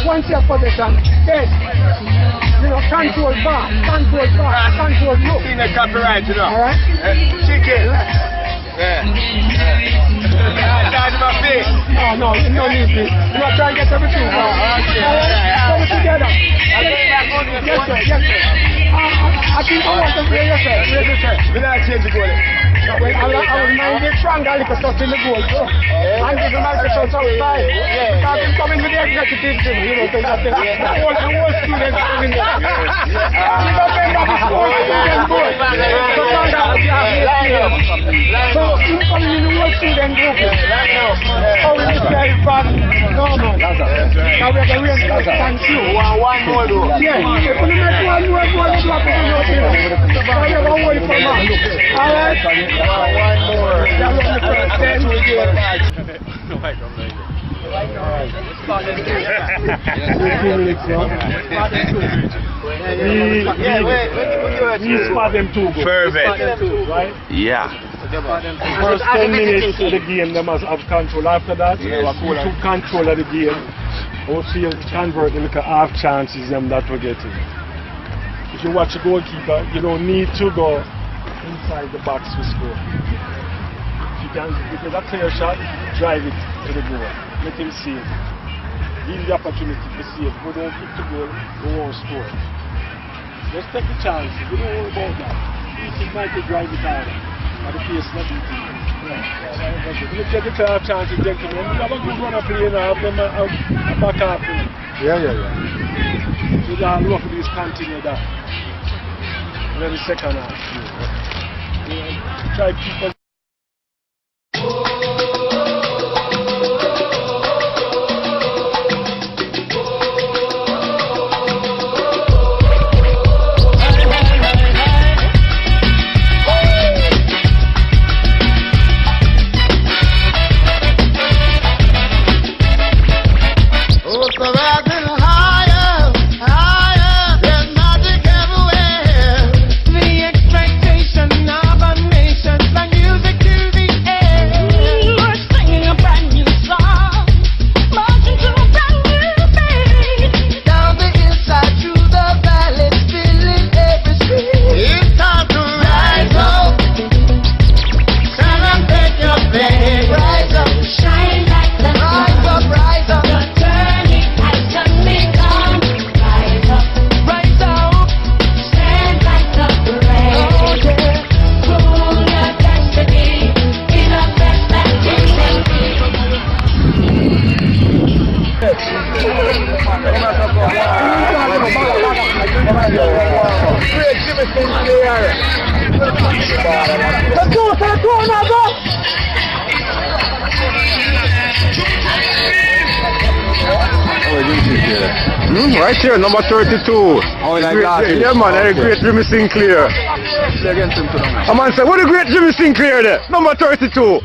Once your possession, yes. You know, control bar, control look. In the copyright, you know. Alright? Chicken. Yeah. That's my face. No, you don't need this. You are trying to get everything. Come together. Yes, sir. I think I want to play yourself. We're not changing goal. Well, I was mind get stronger like a touch in the goal. And give him like a touch outside. Because he's coming with the executive team, you know, so that's the whole students coming there. He's not paying back his whole student goal. So he's coming in the whole student group. How will you play back? No, man. Now we are going to thank you. One more, though. Yeah, if you make one more goal, you have to do your thing. So you have a whole for man. All right? One more. That's what the first 10 we get. We spot them too good. Perfect. Right? Yeah. First 10 minutes of the game, they must have control. After that, we took control of the game. Also, convert the little half chances them that we're getting. If you watch the goalkeeper, you don't need to go inside the box to score. If you can get a clear shot, drive it to the goal. Let him see it. Give the opportunity to see it. We don't kick the goal, we won't score. Just take the chances. We don't worry about that. He might drive it out. At the pace not easy. You get the half chances, gentlemen. You have a good run of play now. Have them back half. Yeah. So the whole of this continue that. And then the second half. Try people. Right here, number 32. Oh, like that. Yeah, man, the great Jimmy Sinclair. A man said, what the great Jimmy Sinclair there? Number 32.